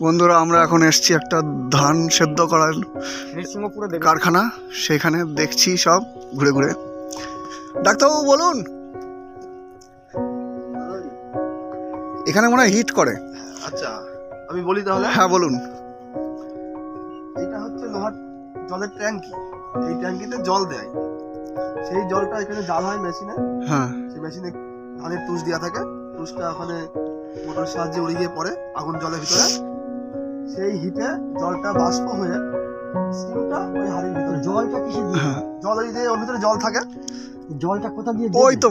বন্ধুরা আমরা এখন এসছি একটা ধান সেদ্ধ করার কারখানা, সেখানে দেখছি সব ঘুরে ঘুরে। ডাক্তারবাবু বলুন, এখানে মনে হয় হিট করে। আচ্ছা আমি বলি তাহলে। হ্যাঁ বলুন। এটা হচ্ছে লোহার জলের ট্যাঙ্কি, এই ট্যাঙ্কিতে জল দেয়, সেই জলটা এখানে জাল হয় মেশিনে। হ্যাঁ, সেই মেশিনে ধানের তুষ দেওয়া থাকে, তুষটা ওখানে মোটরের সাহায্যে উড়ে গিয়ে পড়ে আগুন জলের ভিতরে, সেই হিটে জলটা বাষ্প হয়ে স্টিমটা ওই হাড়ির ভিতরে। জলটা কিসে দিয়ে? জল ওই যে ওর ভিতরে জল থাকে, জলটা কোথা দিয়ে? ওই তো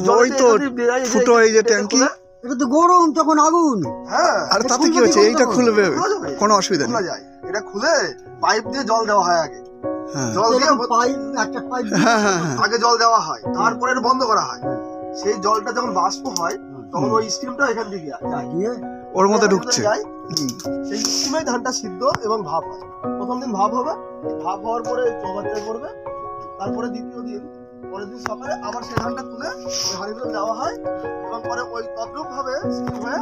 ফুটো, এই যে ট্যাঙ্কি। এটা তো গরম, তখন আগুন। হ্যাঁ, আর তাতে কি হচ্ছে? এইটা খুলবে, কোনো অসুবিধা নেই। যায়, এটা খুলে পাইপ দিয়ে জল দেওয়া হয় আগে। হ্যাঁ, জল দিয়ে পাইপ, একটা পাইপ হ্যাঁ হ্যাঁ হ্যাঁ, আগে জল দেওয়া হয়, তারপরে এটা বন্ধ করা হয়। সেই জলটা যখন বাষ্প হয় তখন ওই স্টিমটা এখান থেকে গিয়ে ওর মধ্যে ঢুকছে। সেই স্টিমে ধানটা সিদ্ধ এবং ভাপ হয়। প্রথম দিন ভাপ হবে, ভাপ হওয়ার পরে চৌবাচ্চায় করবে, তারপরে দ্বিতীয় দিন পরের দিন সকালে আবার সেই ধানটা তুলে ওই হাঁড়িগুলো দেওয়া হয়, এবং পরে ওই তদ্রুপ ভাবে স্টিম হয়ে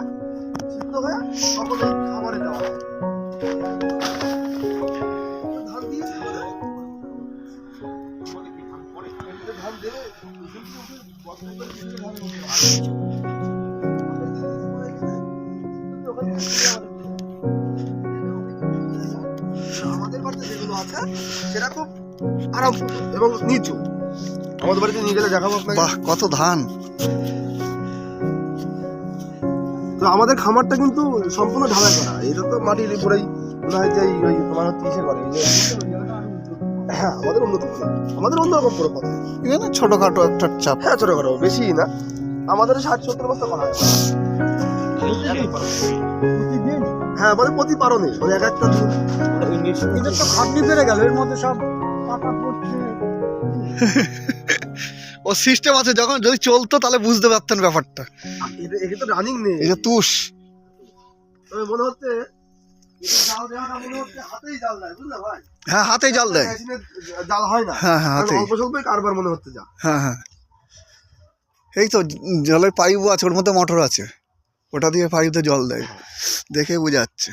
সিদ্ধ হয়ে তখন এই খাবারে দেওয়া হয়। ধান দিয়ে ধান দেবে আমাদের বাড়িতে যেগুলো আছে সেটা খুব আরাম এবং নিচু। আমাদের বাড়িতে নিয়ে গেলে দেখাবো আপনাকে। বাহ, কত ধান! তো আমাদের খামারটা কিন্তু সম্পূর্ণ ঢালাই করা, এটা তো মাটির উপরেই মনে হয় যে ওই তোমার হচ্ছে ইসে করে। হ্যাঁ, আমাদের উন্নত, আমাদের অন্যরকম পুরো পথে। এখানে ছোটখাটো একটা চাপ। হ্যাঁ, ছোটখাটো, বেশি না। আমাদের 60-70 বস্তা করা হয়। হ্যাঁ, আমাদের প্রতি পারনে মানে এক একটা দিন। এদের তো খাটনি বেড়ে গেল, এর মধ্যে সব পাতা পড়ছে। ও সিস্টেম আছে, যখন যদি চলতো তাহলে বুঝতে পারতেন ব্যাপারটা। একে তো রানিং নেই, এই যে তুষ, তবে মনে হচ্ছে জাল দেওয়াটা মনে হচ্ছে হাতেই জাল দেয়, বুঝলে ভাই? হ্যাঁ হাতেই জাল দেয়। মেশিনে জাল হয় না। হ্যাঁ হ্যাঁ, হাতেই। অল্প স্বল্পই কারবার মনে হচ্ছে যা। হ্যাঁ হ্যাঁ, এই তো জলের পাইপও আছে, ওর মধ্যে মোটর আছে, ওটা দিয়ে পাইপ দিয়ে জল দেয়, দেখে বোঝা যাচ্ছে।